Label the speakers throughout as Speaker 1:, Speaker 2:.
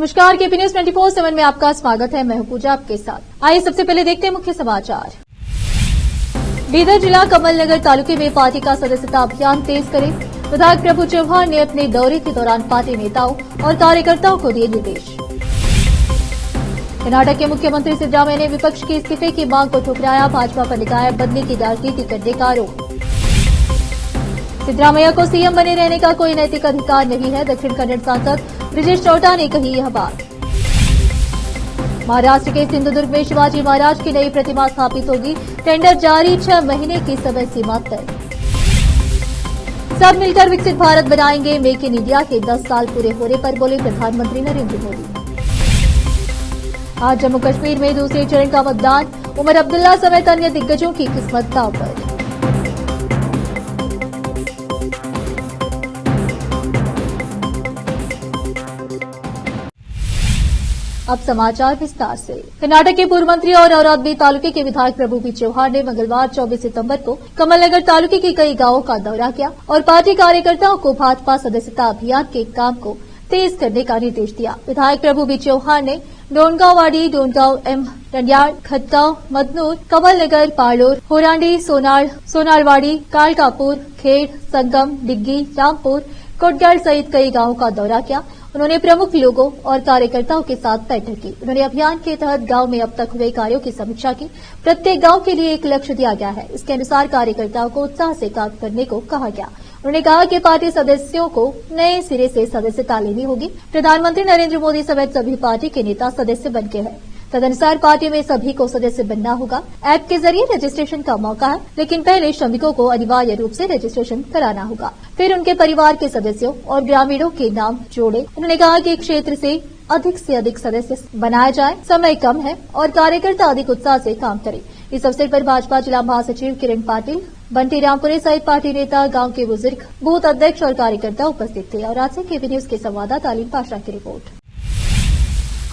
Speaker 1: नमस्कार, KP news 24/7 में आपका स्वागत है। मैं हूं पूजा आपके साथ। आइए सबसे पहले देखते हैं मुख्य समाचार। बीदर जिला कमल नगर तालुके में पार्टी का सदस्यता अभियान तेज करें। विधायक प्रभु चौहान ने अपने दौरे के दौरान पार्टी नेताओं और कार्यकर्ताओं को दिए निर्देश। कर्नाटक के मुख्यमंत्री सिद्धरामैया ने विपक्ष के इस्तीफे की मांग को ठुकराया। भाजपा पर लगाया बदले की राजनीति करने का आरोप। सिद्धरामैया को सीएम बने रहने का कोई नैतिक अधिकार नहीं है, दक्षिण कन्नड़ सांसद ब्रिजेश चौटा ने कही यह बात। महाराष्ट्र के सिंधुदुर्ग में शिवाजी महाराज की नई प्रतिमा स्थापित होगी। टेंडर जारी, 6 महीने की समय सीमा तय। सब मिलकर विकसित भारत बनाएंगे। मेक इन इंडिया के 10 साल पूरे होने पर बोले प्रधानमंत्री नरेंद्र मोदी। आज जम्मू कश्मीर में दूसरे चरण का मतदान। उमर अब्दुल्ला समेत अन्य दिग्गजों की किस्मत दांव पर। अब समाचार विस्तार से। कर्नाटक के पूर्व मंत्री और औरादबी तालुके के विधायक प्रभु पी चौहान ने मंगलवार 24 सितंबर को कमलनगर तालुके के कई गांवों का दौरा किया और पार्टी कार्यकर्ताओं को भाजपा सदस्यता अभियान के काम को तेज करने का निर्देश दिया। विधायक प्रभु पी चौहान ने डोनगांववाड़ी, डोनगांव एम रंडियाड़, खतगांव, मदनूर, कमलनगर, पालोर, होरांडी, सोनारवाड़ी, कालकापुर, खेड़, संगम, डिग्गी, रामपुर, कोटगढ़ सहित कई गांवों का दौरा किया। उन्होंने प्रमुख लोगों और कार्यकर्ताओं के साथ बैठक की। उन्होंने अभियान के तहत गांव में अब तक हुए कार्यों की समीक्षा की। प्रत्येक गांव के लिए एक लक्ष्य दिया गया है, इसके अनुसार कार्यकर्ताओं को उत्साह से काम करने को कहा गया। उन्होंने कहा कि पार्टी सदस्यों को नए सिरे से सदस्यता लेनी होगी। प्रधानमंत्री नरेंद्र मोदी समेत सभी पार्टी के नेता सदस्य बन गए हैं, तदनुसार पार्टी में सभी को सदस्य बनना होगा। ऐप के जरिए रजिस्ट्रेशन का मौका है, लेकिन पहले श्रमिकों को अनिवार्य रूप से रजिस्ट्रेशन कराना होगा, फिर उनके परिवार के सदस्यों और ग्रामीणों के नाम जोड़े। उन्होंने कहा कि क्षेत्र से अधिक सदस्य बनाया जाए, समय कम है और कार्यकर्ता अधिक उत्साह से काम करें। इस अवसर पर भाजपा जिला महासचिव किरण पाटिल, बंटी रामपुरे सहित पार्टी नेता, गांव के बुजुर्ग, बूथ अध्यक्ष और कार्यकर्ता उपस्थित थे। और आज से केपी न्यूज के संवाददाता अलीम पाशा की रिपोर्ट।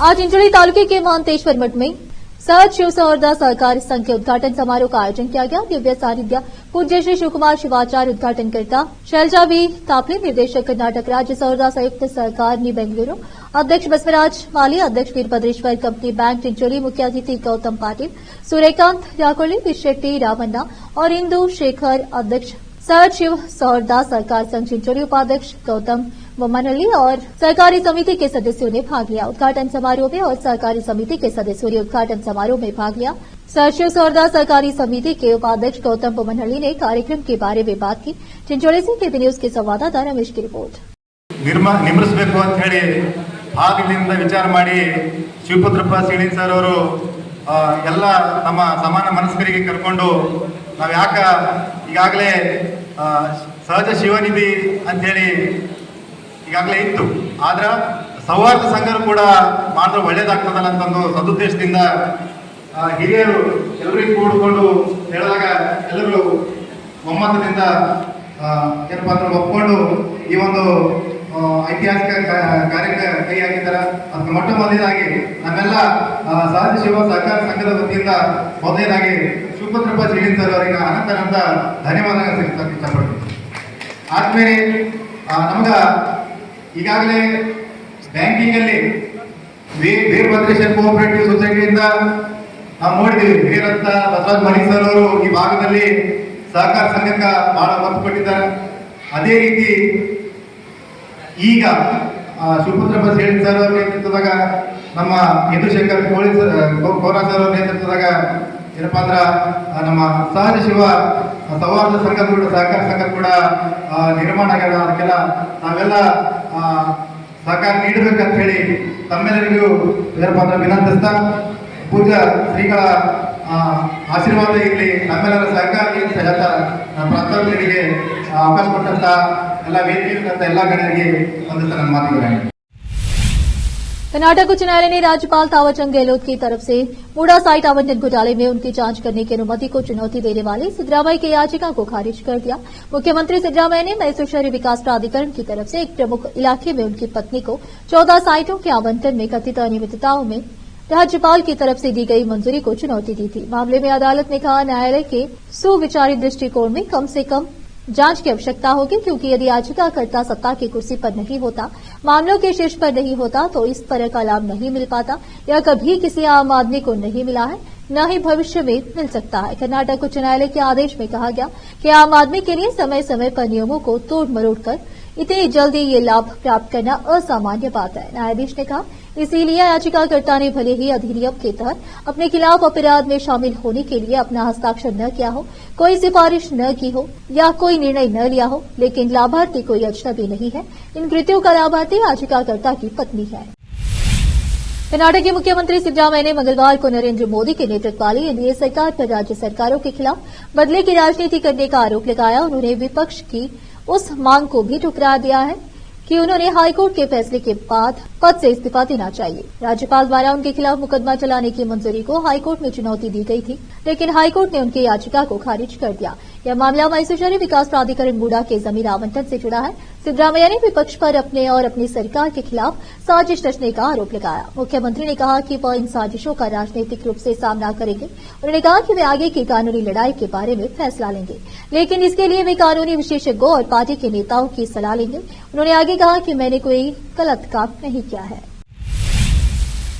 Speaker 1: आज इंचोली तालुके के महंतेश्वर मठ में सहज शिव सौरदा सहकारी संघ के उद्घाटन समारोह का आयोजन किया गया। दिव्य सानिध्य पूज्य श्री शिवकुमार शिवाचार्य उद्घाटनकर्ता, शैलजा बी तापले निर्देशक, कर्नाटक राज्य सौरदा संयुक्त सहकारनी बेंगलुरु, अध्यक्ष बसवराज माली, अध्यक्ष वीरभद्रेश्वर कंपनी बैंक चिंचोली, मुख्य अतिथि गौतम पाटिल, सूर्यकांत याकोली, विशेट्टी रामन्ना और इंदु शेखर, अध्यक्ष सहज शिव सौरदा सहकार संघ चिंचोली, उपाध्यक्ष गौतम बोम्मनहल्ली और सहकारी समिति के सदस्यों ने भाग लिया। उद्घाटन समारोह में और सहकारी समिति के सदस्यों ने उद्घाटन समारोह में भाग लिया। सहज सौरदा सहकारी समिति के उपाध्यक्ष गौतम बोम्मनहल्ली ने कार्यक्रम के बारे में बात की। चिंचोली से केपी न्यूज के संवाददाता रमेश की रिपोर्ट।
Speaker 2: ನಿಮ್ರಿಸಬೇಕು ಅಂತ ಹೇಳಿ ಭಾಗದಿಂದ ವಿಚಾರ ಮಾಡಿ ಶಿವಪುತ್ರಪ್ಪ ಸೀಳಿನ್ ಸರ್ ಅವರು ಎಲ್ಲ ನಮ್ಮ ಸಮಾನ ಮನಸ್ಕರಿಗೆ ಕರ್ಕೊಂಡು ನಾವು ಈಗಾಗಲೇ ಸಹಜ ಶಿವನಿಧಿ ಅಂತ ಹೇಳಿ ಈಗಾಗಲೇ ಇತ್ತು, ಆದ್ರೆ ಸೌಹಾರ್ದ ಸಂಘರು ಕೂಡ ಮಾಡಿದ್ರೆ ಒಳ್ಳೇದಾಗ್ತದಲ್ಲ ಅಂತಂದು ಸದುದ್ದೇಶದಿಂದ ಹಿರಿಯರು ಎಲ್ಲರಿಗೂ ಕೂಡಿಕೊಂಡು ಹೇಳಿದಾಗ ಎಲ್ಲರೂ ಒಮ್ಮತದಿಂದ ಏನಪ್ಪಾ ಅಂದ್ರೆ ಒಪ್ಕೊಂಡು ಈ ಒಂದು ಐತಿಹಾಸಿಕ ಕಾರ್ಯಕ್ಕೆ ಕೈ ಹಾಕಿದ್ದಾರೆ. ಅದಕ್ಕೆ ಮೊಟ್ಟ ಮೊದಲನೇದಾಗಿ ನಮ್ಮೆಲ್ಲ ಸಹಜ ಶಿವ ಸಹಕಾರ ಸಂಘದ ವತಿಯಿಂದ ಮೊದಲನೇದಾಗಿ ಶಿವಪುತ್ರಪ್ಪ ಸೀಳಿನ್ ಸರ್ ಅವರಿಗೆ ಅನಂತ ಧನ್ಯವಾದ ಇಷ್ಟಪಡ್ತೀನಿ. ಆದ್ಮೇಲೆ ನಮ್ಗ ಈಗಾಗಲೇ ಬ್ಯಾಂಕಿಂಗ್ ಅಲ್ಲಿ ವೀರಭದ್ರೇಶ್ವರ ಕೋಆಪರೇಟಿವ್ ಸೊಸೈಟಿಯಿಂದ ನಾವು ನೋಡಿದ್ದೀವಿ. ವೀರರತ್ನ ಬಸವರಾಜ್ ಮಣಿ ಸರ್ ಅವರು ಈ ಭಾಗದಲ್ಲಿ ಸಹಕಾರ ಸಂಘಕ್ಕೆ ಬಹಳ ಒತ್ತು ಕೊಟ್ಟಿದ್ದಾರೆ. ಅದೇ ರೀತಿ ಈಗ ಶಿವಪುತ್ರಪ್ಪ ಸೀಳಿನ್ ಸರ್ ಅವರ ನೇತೃತ್ವದಾಗ ನಮ್ಮ ಇಂದುಶೇಖರ್ ಕೋರಾ ಸರ್ ಅವರ ನೇತೃತ್ವದಾಗ ಏನಪ್ಪಾ ಅಂದ್ರ ನಮ್ಮ ಸಹಜ ಶಿವ ಸೌಹಾರ್ದ ಸಂಘ ಕೂಡ ಸಹಕಾರ ಸಂಘ ಕೂಡ ನಿರ್ಮಾಣ ಆಗ್ಯದ. ಅದಕ್ಕೆಲ್ಲ ನಾವೆಲ್ಲ ಸಹಕಾರ ನೀಡಬೇಕಂತ ಹೇಳಿ ತಮ್ಮೆಲ್ಲರಿಗೂ ಏನಪ್ಪಾ ಅಂದ್ರೆ ವಿನಂತಿಸ್ತಾ, ಪೂಜ್ಯ ಶ್ರೀಗಳ ಆಶೀರ್ವಾದ ಇರಲಿ, ನಮ್ಮೆಲ್ಲರ ಸಹಕಾರ ಅಂತ ಹೇಳ್ತಾ ಪ್ರಾಂತರಿಗೆ ಅವಕಾಶ ಕೊಟ್ಟಂತ ಎಲ್ಲ ವೇದಿಕೆ ಎಲ್ಲ ಗಣ್ಯರಿಗೆ ಒಂದಿಸ್ತಾ ನನ್ನ ಮಾತುಗಳು.
Speaker 1: कर्नाटक उच्च न्यायालय ने राज्यपाल थावरचंद गहलोत की तरफ से मूडा साइट आवंटन घोटाले में उनकी जांच करने की अनुमति को चुनौती देने वाली सिद्धरामैया की याचिका को खारिज कर दिया। मुख्यमंत्री सिद्धरामैया ने मैसूर शहरी विकास प्राधिकरण की तरफ से एक प्रमुख इलाके में उनकी पत्नी को 14 साइटों के आवंटन में कथित अनियमितताओं में राज्यपाल की तरफ से दी गई मंजूरी को चुनौती दी थी। मामले में अदालत ने कहा, न्यायालय के सुविचारित दृष्टिकोण में कम से कम जांच की आवश्यकता होगी, क्योंकि यदि याचिकाकर्ता सत्ता की कुर्सी पर नहीं होता, मामलों के शीर्ष पर नहीं होता, तो इस तरह का लाभ नहीं मिल पाता या कभी किसी आम आदमी को नहीं मिला है, न ही भविष्य में मिल सकता है। कर्नाटक उच्च न्यायालय के आदेश में कहा गया कि आम आदमी के लिए समय समय पर नियमों को तोड़ मरोड़ कर इतनी जल्दी ये लाभ प्राप्त करना असामान्य बात है। न्यायाधीश ने कहा, इसीलिए याचिकाकर्ता ने भले ही अधिनियम के तहत अपने खिलाफ अपराध में शामिल होने के लिए अपना हस्ताक्षर न किया हो, कोई सिफारिश न की हो या कोई निर्णय न लिया हो, लेकिन लाभार्थी कोई अजनबी नहीं है। इन कृत्यों का लाभार्थी याचिकाकर्ता की पत्नी है। कर्नाटक के मुख्यमंत्री सिद्धरामैया ने मंगलवार को नरेंद्र मोदी के नेतृत्व वाली एनडीए सरकार पर राज्य सरकारों के खिलाफ बदले की राजनीति करने का आरोप लगाया। उन्होंने विपक्ष की उस मांग को भी ठुकरा दिया है कि उन्होंने हाईकोर्ट के फैसले के बाद पद से इस्तीफा देना चाहिए। राज्यपाल द्वारा उनके खिलाफ मुकदमा चलाने की मंजूरी को हाईकोर्ट में चुनौती दी गई थी, लेकिन हाईकोर्ट ने उनकी याचिका को खारिज कर दिया। यह मामला मैसूर शहरी विकास प्राधिकरण मूडा के जमीन आवंटन से जुड़ा है। सिद्धरामैया ने विपक्ष पर अपने और अपनी सरकार के खिलाफ साजिश रचने का आरोप लगाया। मुख्यमंत्री ने कहा कि वह इन साजिशों का राजनीतिक रूप से सामना करेंगे। उन्होंने कहा कि वे आगे की कानूनी लड़ाई के बारे में फैसला लेंगे, लेकिन इसके लिए वे कानूनी विशेषज्ञों और पार्टी के नेताओं की सलाह लेंगे। उन्होंने आगे कहा कि मैंने कोई गलत काम नहीं किया है।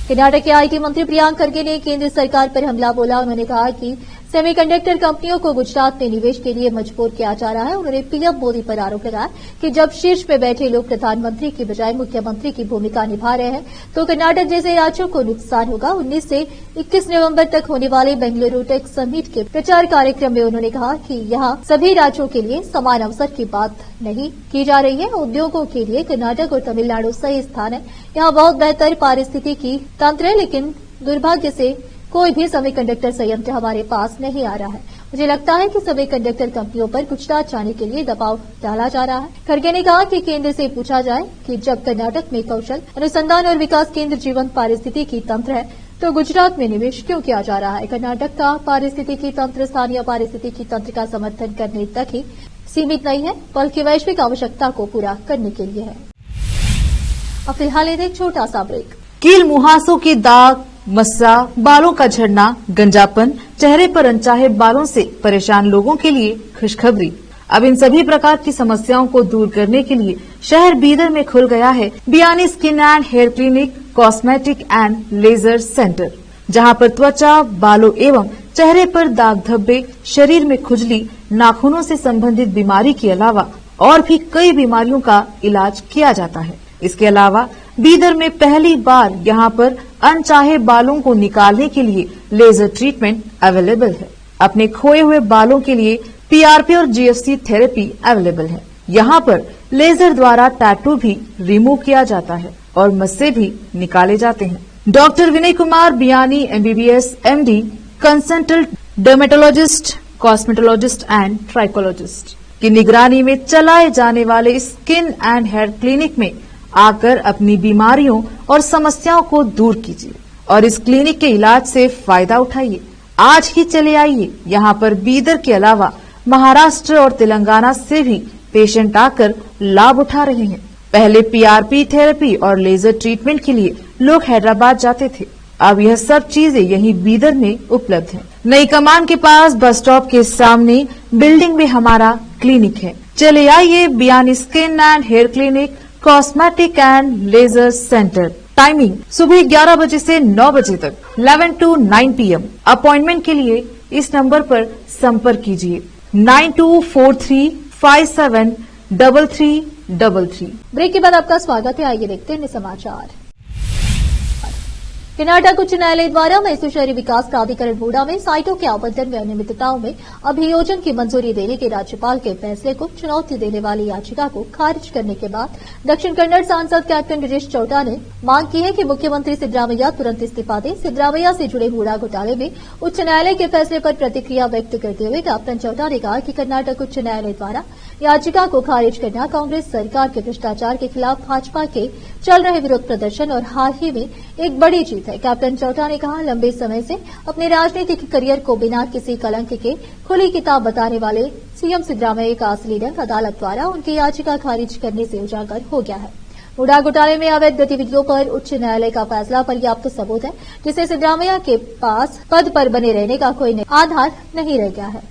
Speaker 1: कर्नाटक के आईटी मंत्री प्रियांक खड़गे ने केंद्र सरकार पर हमला बोला। उन्होंने कहा कि सेमीकंडक्टर कंपनियों को गुजरात में निवेश के लिए मजबूर किया जा रहा है। उन्होंने पीएम मोदी पर आरोप लगाया कि जब शीर्ष में बैठे लोग प्रधानमंत्री की बजाय मुख्यमंत्री की भूमिका निभा रहे हैं, तो कर्नाटक जैसे राज्यों को नुकसान होगा। 19 से 21 नवंबर तक होने वाले बेंगलुरु टेक समिट के प्रचार कार्यक्रम में उन्होंने कहा कि यहां सभी राज्यों के लिए समान अवसर की बात नहीं की जा रही है। उद्योगों के लिए कर्नाटक और तमिलनाडु सही स्थान है। यहां बहुत बेहतर पारिस्थितिकी तंत्र है, लेकिन दुर्भाग्य से कोई भी सेमीकंडक्टर संयंत्र हमारे पास नहीं आ रहा है। मुझे लगता है कि सेमीकंडक्टर कंपनियों पर गुजरात जाने के लिए दबाव डाला जा रहा है। खड़गे ने कहा कि केंद्र से पूछा जाए कि जब कर्नाटक में कौशल अनुसंधान और विकास केंद्र जीवंत पारिस्थितिकी तंत्र है, तो गुजरात में निवेश क्यों किया जा रहा है। कर्नाटक का पारिस्थितिकी तंत्र स्थानीय पारिस्थितिकी तंत्र का समर्थन करने तक ही सीमित नहीं है, बल्कि वैश्विक आवश्यकता को पूरा करने के लिए है। अब फिलहाल एक छोटा सा ब्रेक।
Speaker 3: कील मुहासों के दाग, मस्सा, बालों का झड़ना, गंजापन, चेहरे पर अनचाहे बालों से परेशान लोगों के लिए खुशखबरी। अब इन सभी प्रकार की समस्याओं को दूर करने के लिए शहर बीदर में खुल गया है Biyani skin and hair clinic, cosmetic and laser centre, जहां पर त्वचा, बालों एवं चेहरे पर दाग धब्बे, शरीर में खुजली, नाखूनों से संबंधित बीमारी के अलावा और भी कई बीमारियों का इलाज किया जाता है। इसके अलावा बीदर में पहली बार यहां पर अनचाहे बालों को निकालने के लिए लेजर ट्रीटमेंट अवेलेबल है। अपने खोए हुए बालों के लिए पीआरपी और जीएफसी थेरेपी अवेलेबल है। यहां पर लेजर द्वारा टैटू भी रिमूव किया जाता है और मस्से भी निकाले जाते हैं। Doctor Vinay Kumar Biyani MBBS MD, consultant dermatologist, cosmetologist and trichologist की निगरानी में चलाए जाने वाले स्किन एंड हेयर क्लिनिक में आकर अपनी बीमारियों और समस्याओं को दूर कीजिए और इस क्लिनिक के इलाज से फायदा उठाइए। आज ही चले आइए। यहाँ पर बीदर के अलावा महाराष्ट्र और तेलंगाना से भी पेशेंट आकर लाभ उठा रहे हैं। पहले पीआरपी थेरेपी और लेजर ट्रीटमेंट के लिए लोग हैदराबाद जाते थे। अब यह सब चीजें यहीं बीदर में उपलब्ध है। नई कमान के पास बस स्टॉप के सामने बिल्डिंग में हमारा क्लिनिक है। चले आइए Biyani skin and hair clinic, cosmetic and laser centre. Timing सुबह 11 बजे से 9 बजे तक, 11 to 9 PM। अपॉइंटमेंट के लिए इस नंबर पर संपर्क कीजिए 9243573333।
Speaker 1: ब्रेक के बाद आपका स्वागत है। आइए देखते हैं समाचार। कर्नाटक उच्च न्यायालय द्वारा मैसूर शहरी विकास प्राधिकरण मूडा में साइटों के आवंटन में अनियमितताओं में अभियोजन की मंजूरी देने के राज्यपाल के फैसले को चुनौती देने वाली याचिका को खारिज करने के बाद दक्षिण कन्नड़ सांसद कैप्टन ब्रिजेश चौटा ने मांग की है कि मुख्यमंत्री सिद्धरामैया तुरंत इस्तीफा दें। सिद्धरामैया से जुड़े मूडा घोटाले में उच्च न्यायालय के फैसले पर प्रतिक्रिया व्यक्त करते हुए कैप्टन चौटा ने कहा कि कर्नाटक उच्च न्यायालय द्वारा याचिका को खारिज करना कांग्रेस सरकार के भ्रष्टाचार के खिलाफ भाजपा के चल रहे विरोध प्रदर्शन और हाल ही में एक बड़ी जीत है। कैप्टन चौटा ने कहा, लंबे समय से अपने राजनीतिक करियर को बिना किसी कलंक के खुली किताब बताने वाले सीएम सिद्धरामैया का असली रंग अदालत द्वारा उनकी याचिका खारिज करने से उजागर हो गया है। मूडा घोटाले में अवैध गतिविधियों पर उच्च न्यायालय का फैसला पर्याप्त सबूत है, जिससे सिद्धरामैया के पास पद पर बने रहने का कोई आधार नहीं रह गया है।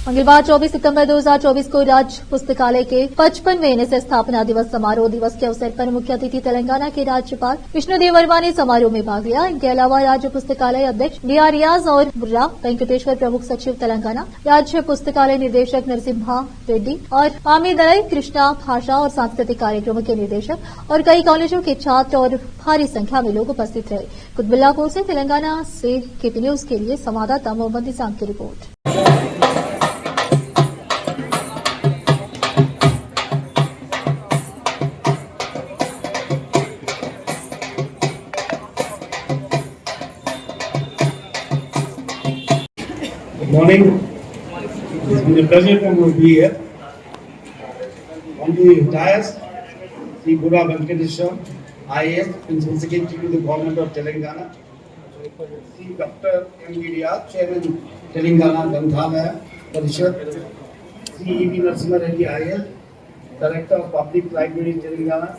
Speaker 1: मंगलवार 24 सितंबर 2024 को राज्य पुस्तकालय के 55वें एनएसएस स्थापना दिवस समारोह दिवस के अवसर पर मुख्य अतिथि तेलंगाना के राज्यपाल विष्णुदेव वर्मा ने समारोह में भाग लिया। इनके अलावा राज्य पुस्तकालय अध्यक्ष डीआर रियाज और बुर्रा वेंकटेश्वर, प्रमुख सचिव तेलंगाना, राज्य पुस्तकालय निदेशक नरसिम्हा रेड्डी और आमिदलय कृष्णा, भाषा और सांस्कृतिक कार्यक्रमों के निदेशक और कई कॉलेजों के छात्र और भारी संख्या में लोग उपस्थित रहे। कुतुबुल्लापुर से तेलंगाना से केपी न्यूज के लिए संवाददाता मोहम्मद निजाम की report.
Speaker 4: Good morning. It's been a pleasure to be here. On the dais, Sri Burra Venkateshwar, IAS, Principal Secretary to the Government of Telangana, Sri Dr. M. Riyaz, Chairman Telangana Granthalaya Parishad, Sri E.B. Narasimha Reddy, IAS, Director of Public Library Telangana.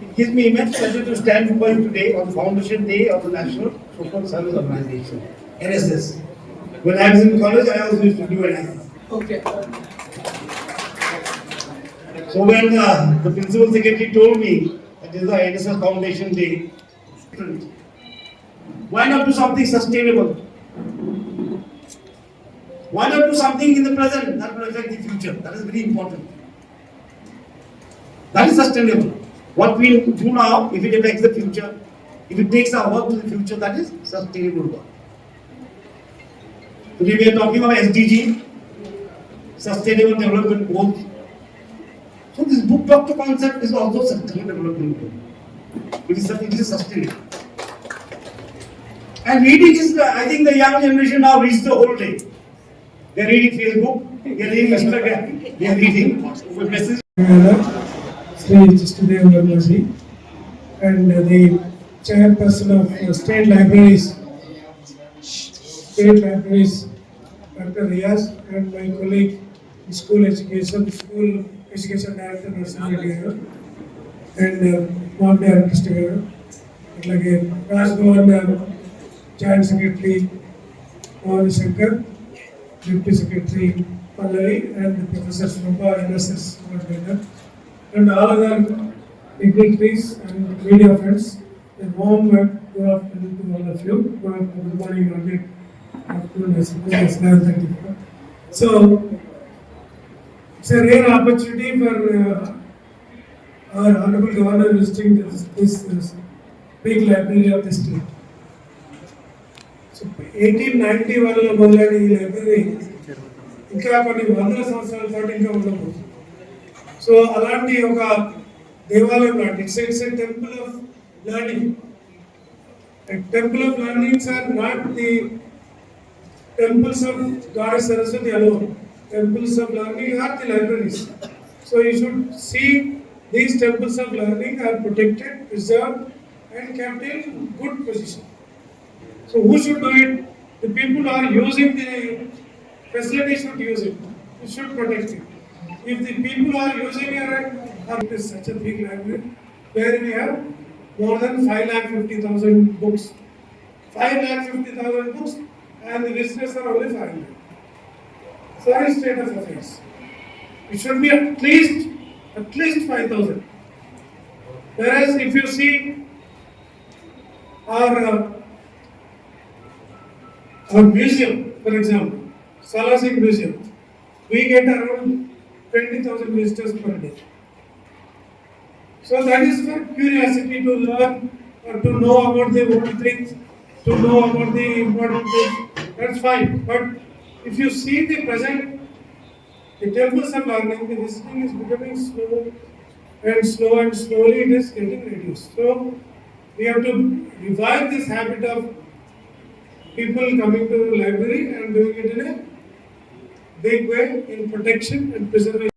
Speaker 4: It gives me immense pleasure to stand before you today on Foundation Day of the National Social Service Organization, NSS. When I was in college, I also used to do NSS. Okay. So when the Principal Secretary told me that this is the NSS Foundation Day, why not do something sustainable? Why not do something in the present that will affect the future? That is very important. That is sustainable. What we do now, if it affects the future, if it takes our work to the future, that is sustainable work. Today we are talking about SDG, Sustainable Development Goals. So this book doctor concept is also Sustainable Development Goal. It is sustainable. And reading is, I think the young generation now reads the whole day. They are reading Facebook, they are reading Instagram, they are reading messages.
Speaker 5: Sri Chistudev Vermaji and the chairperson of state libraries, Dr. Riaz, and my colleague, school education director Narasimha Reddy and Mohammed Krishna, like Rajbhavan Joint Secretary Mohan Shankar, Deputy Secretary Pallavi, and Professor Shubha NSS coordinator. And all other dignitaries and media friends, a warm good afternoon to all of you. Good morning, good afternoon, as well. So, it's a rare opportunity for our Honorable Governor visiting this big library of the state. So, 1891 లో మొదలైన ఈ library ఇంకా కొన్ని వందల సంవత్సరాల పాటు ఇంకా ఉండబోతుంది. So, అలాంటి ఒక దేవాలయం లాంటి it's a temple of learning. A temple of learnings are not the temples of Goddess Saraswati alone. Temples of learning are the libraries. So you should see these temples of learning are protected, preserved, and kept in good position. So who should do it? The people who are using the facility should use it. You should protect it. If the people who are using it is such a big library where we have more than 5,50,000 books. 5,50,000 books and the visitors are only 500. Sorry, state of affairs. It should be at least 5,000. Whereas if you see our museum, for example, Salasik Museum, we get around 20,000 visitors per day. So that is for curiosity to learn or to know about the old things, to know about the important things. That's fine. But if you see the present, the temples of learning, the visiting is becoming slow and slowly it is getting reduced. So we have to revive this habit of people coming to the library and doing it in a big way in protection and preservation.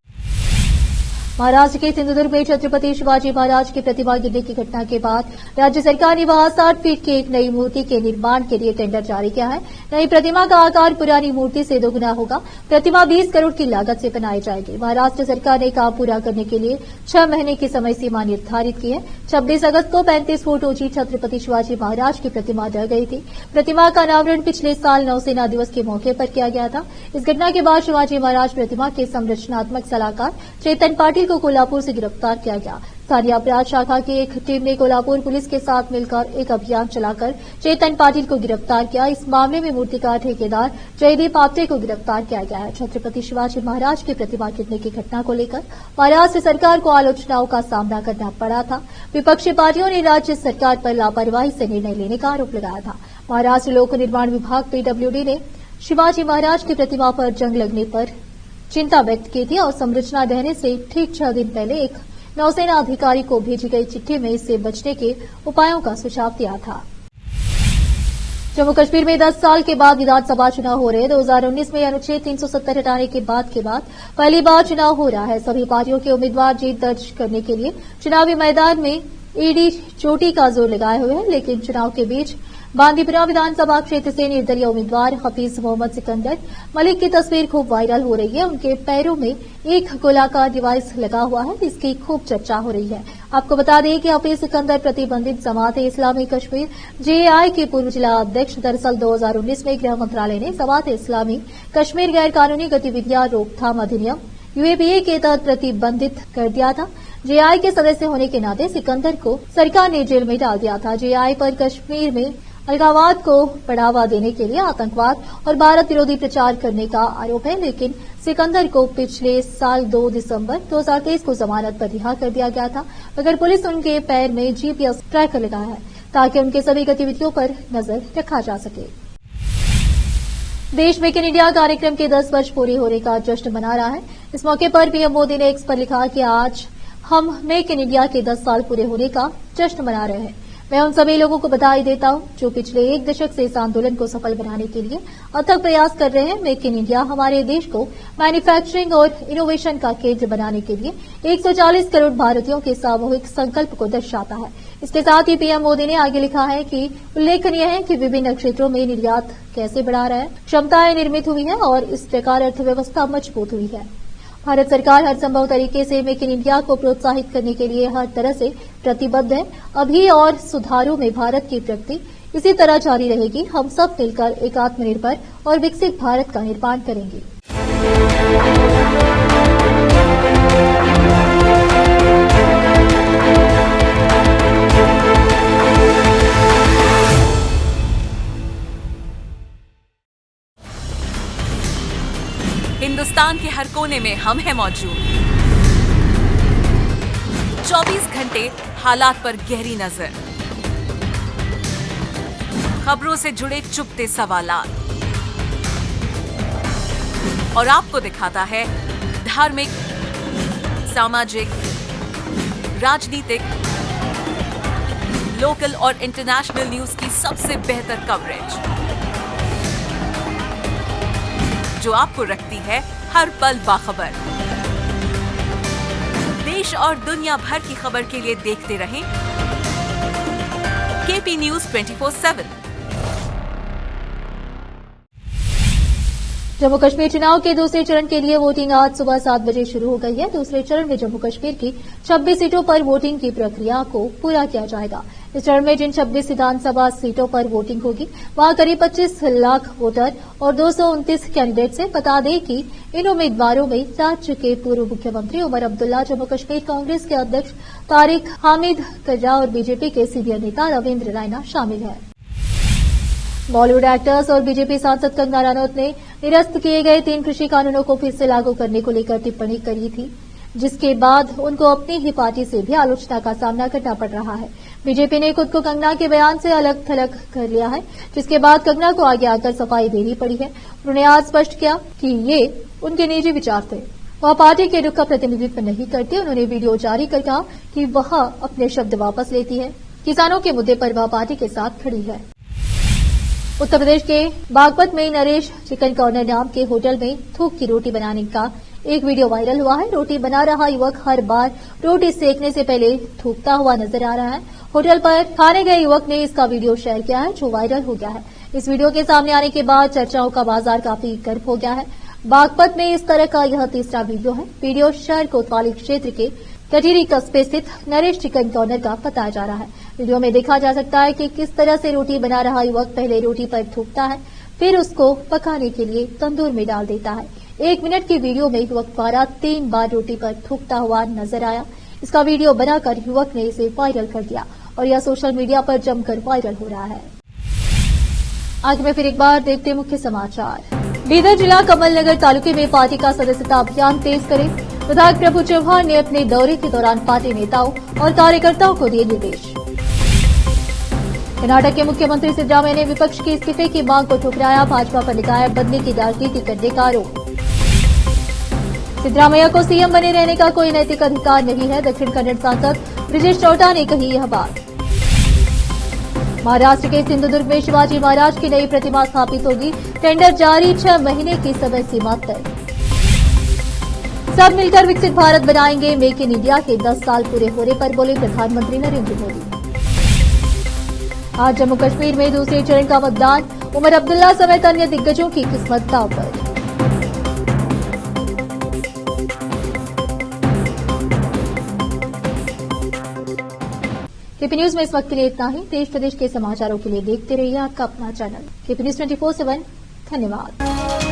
Speaker 1: Maharashtra के सिंधुदुर्ग में छत्रपति शिवाजी महाराज की प्रतिमा गिरने की घटना के बाद राज्य सरकार ने वहां 60 फीट की एक नई मूर्ति के निर्माण के लिए टेंडर जारी किया है। नई प्रतिमा का आकार पुरानी मूर्ति से दोगुना होगा। प्रतिमा 20 करोड़ की लागत से बनाई जाएगी। महाराष्ट्र सरकार ने काम पूरा करने के लिए 6 महीने की समय सीमा निर्धारित की है। 26 अगस्त को 35 फुट ऊंची छत्रपति शिवाजी महाराज की प्रतिमा ढह गई थी। प्रतिमा का अनावरण पिछले साल नौसेना दिवस के मौके पर किया गया था। इस घटना के बाद शिवाजी महाराज प्रतिमा के संरचनात्मक सलाहकार चेतन पाटिल को कोल्हापुर से गिरफ्तार किया गया। स्थानीय अपराध शाखा की एक टीम ने कोल्हापुर पुलिस के साथ मिलकर एक अभियान चलाकर चेतन पाटिल को गिरफ्तार किया। इस मामले में मूर्तिकार ठेकेदार जयदीप आप्टे को गिरफ्तार किया गया है। छत्रपति शिवाजी महाराज की प्रतिमा गिरने की घटना को लेकर महाराष्ट्र सरकार को आलोचनाओं का सामना करना पड़ा था। विपक्षी पार्टियों ने राज्य सरकार पर लापरवाही से निर्णय लेने का आरोप लगाया था। महाराष्ट्र लोक निर्माण विभाग पीडब्ल्यूडी ने शिवाजी महाराज की प्रतिमा पर जंग लगने पर चिंता व्यक्त की थी और संरचना ढहने से ठीक 6 दिन पहले एक नौसेना अधिकारी को भेजी गई चिट्ठी में इससे बचने के उपायों का सुझाव दिया था। जम्मू कश्मीर में 10 साल के बाद विधानसभा चुनाव हो रहे हैं। 2019 में अनुच्छेद 370 हटाने के बाद पहली बार चुनाव हो रहा है। सभी पार्टियों के उम्मीदवार जीत दर्ज करने के लिए चुनावी मैदान में ईडी चोटी का जोर लगाए हुए हैं, लेकिन चुनाव के बीच बांदीपुरा विधानसभा क्षेत्र से निर्दलीय उम्मीदवार हफीज मोहम्मद सिकंदर मलिक की तस्वीर खूब वायरल हो रही है। उनके पैरों में एक गोलाकार डिवाइस लगा हुआ है, इसकी खूब चर्चा हो रही है। आपको बता दें कि हफीज सिकंदर प्रतिबंधित जमात-ए-इस्लामी कश्मीर जेएआई के पूर्व जिला अध्यक्ष। दरअसल 2019 में गृह मंत्रालय ने जमात-ए-इस्लामी कश्मीर गैर कानूनी गतिविधियां रोकथाम अधिनियम यूएपीए के तहत प्रतिबंधित कर दिया था। जेएआई के सदस्य होने के नाते सिकंदर को सरकार ने जेल में डाल दिया था। जेएआई पर कश्मीर में अलगाववाद को बढ़ावा देने के लिए आतंकवाद और भारत विरोधी प्रचार करने का आरोप है, लेकिन सिकंदर को पिछले साल 2 दिसंबर 2023 को जमानत पर रिहा कर दिया गया था, मगर पुलिस उनके पैर में जीपीएस ट्रैकर लगाया है ताकि उनके सभी गतिविधियों पर नजर रखा जा सके। देश मेक इन इंडिया कार्यक्रम के 10 वर्ष पूरे होने का जश्न मना रहा है। इस मौके पर पीएम मोदी ने एक्स पर लिखा कि आज हम मेक इन इंडिया के 10 साल पूरे होने का जश्न मना रहे हैं। मैं उन सभी लोगों को बधाई देता हूं जो पिछले 1 दशक से इस आंदोलन को सफल बनाने के लिए अथक प्रयास कर रहे हैं। मेक इन इंडिया हमारे देश को मैन्युफैक्चरिंग और इनोवेशन का केंद्र बनाने के लिए 140 करोड़ भारतीयों के सामूहिक संकल्प को दर्शाता है। इसके साथ ही पीएम मोदी ने आगे लिखा है कि उल्लेखनीय है कि विभिन्न क्षेत्रों में निर्यात कैसे बढ़ा रहा है, क्षमताएं निर्मित हुई है और इस प्रकार अर्थव्यवस्था मजबूत हुई है। भारत सरकार हर संभव तरीके से मेक इन इंडिया को प्रोत्साहित करने के लिए हर तरह से प्रतिबद्ध है। अभी और सुधारों में भारत की प्रगति इसी तरह जारी रहेगी। हम सब मिलकर एक आत्मनिर्भर और विकसित भारत का निर्माण करेंगे।
Speaker 6: हिंदुस्तान के हर कोने में हम हैं मौजूद। 24 घंटे हालात पर गहरी नजर, खबरों से जुड़े चुपते सवालात और आपको दिखाता है धार्मिक, सामाजिक, राजनीतिक, लोकल और इंटरनेशनल न्यूज की सबसे बेहतर कवरेज जो आपको रखती है हर पल बाखबर। देश और दुनिया भर की खबर के लिए देखते रहें केपी न्यूज 24/7।
Speaker 1: जम्मू कश्मीर चुनाव के दूसरे चरण के लिए वोटिंग आज सुबह 7 बजे शुरू हो गई है। दूसरे चरण में जम्मू कश्मीर की 26 सीटों पर वोटिंग की प्रक्रिया को पूरा किया जाएगा। इस चरण में जिन 26 विधानसभा सीटों पर वोटिंग होगी वहां करीब 25 लाख वोटर और 229 कैंडिडेट्स हैं। बता दें कि इन उम्मीदवारों में राज्य के पूर्व मुख्यमंत्री उमर अब्दुल्ला, जम्मू कश्मीर कांग्रेस के अध्यक्ष तारिक हामिद कर्रा और बीजेपी के सीनियर नेता रविंद्र रैना शामिल हैं। बॉलीवुड एक्टर्स और बीजेपी सांसद कंगना रनौत ने निरस्त किए गए 3 कृषि कानूनों को फिर से लागू करने को लेकर टिप्पणी करी थी, जिसके बाद उनको अपनी ही पार्टी से भी आलोचना का सामना करना पड़ रहा है। बीजेपी ने खुद को कंगना के बयान से अलग थलग कर लिया है, जिसके बाद कंगना को आगे आकर सफाई देनी पड़ी है। उन्होंने आज स्पष्ट किया कि ये उनके निजी विचार थे, वह पार्टी के रुख का प्रतिनिधित्व नहीं करती। उन्होंने वीडियो जारी कर कहा कि वह अपने शब्द वापस लेती है। किसानों के मुद्दे पर वह पार्टी के साथ खड़ी है। उत्तर प्रदेश के बागपत में नरेश चिकन कॉर्नर नाम के होटल में थूक की रोटी बनाने का एक वीडियो वायरल हुआ है। रोटी बना रहा युवक हर बार रोटी सेकने से पहले थूकता हुआ नजर आ रहा है। होटल पर खाने गए युवक ने इसका वीडियो शेयर किया है, जो वायरल हो गया है। इस वीडियो के सामने आने के बाद चर्चाओं का बाजार काफी गर्म हो गया है। बागपत में इस तरह का यह तीसरा वीडियो है। वीडियो शहर कोतवाली क्षेत्र के कटीरी कस्बे स्थित नरेश चिकन कॉर्नर का बताया जा रहा है। वीडियो में देखा जा सकता है कि किस तरह से रोटी बना रहा युवक पहले रोटी पर थूकता है, फिर उसको पकाने के लिए तंदूर में डाल देता है। 1 मिनट की वीडियो में युवक द्वारा 3 बार रोटी पर थूकता हुआ नजर आया। इसका वीडियो बनाकर युवक ने इसे वायरल कर दिया और यह सोशल मीडिया पर जमकर वायरल हो रहा है। आज में फिर एक बार देखते मुख्य समाचार। बीदर जिला कमल नगर तालुके में पार्टी का सदस्यता अभियान तेज करें। विधायक प्रभु चौहान ने अपने दौरे के दौरान पार्टी नेताओं और कार्यकर्ताओं को दिए निर्देश। कर्नाटक के मुख्यमंत्री सिद्धरामैया ने विपक्ष के इस्तीफे की मांग को ठुकराया। भाजपा पर लगाया बदले की राजनीति करने का आरोप। सिद्धरामैया को सीएम बने रहने का कोई नैतिक अधिकार नहीं है, दक्षिण कन्नड़ सांसद ब्रिजेश चौटा ने कही यह बात। महाराष्ट्र के सिंधुदुर्ग में शिवाजी महाराज की नई प्रतिमा स्थापित होगी। टेंडर जारी, 6 महीने की समय सीमा तय। सब मिलकर विकसित भारत बनाएंगे। मेक इन इंडिया के 10 साल पूरे होने पर बोले प्रधानमंत्री नरेंद्र मोदी। आज जम्मू कश्मीर में दूसरे चरण का मतदान। उमर अब्दुल्ला समेत अन्य दिग्गजों की किस्मत दांव पर। केपी न्यूज में इस वक्त के लिए इतना ही। देश प्रदेश के समाचारों के लिए देखते रहिए आपका अपना चैनल केपी न्यूज 24/7। धन्यवाद।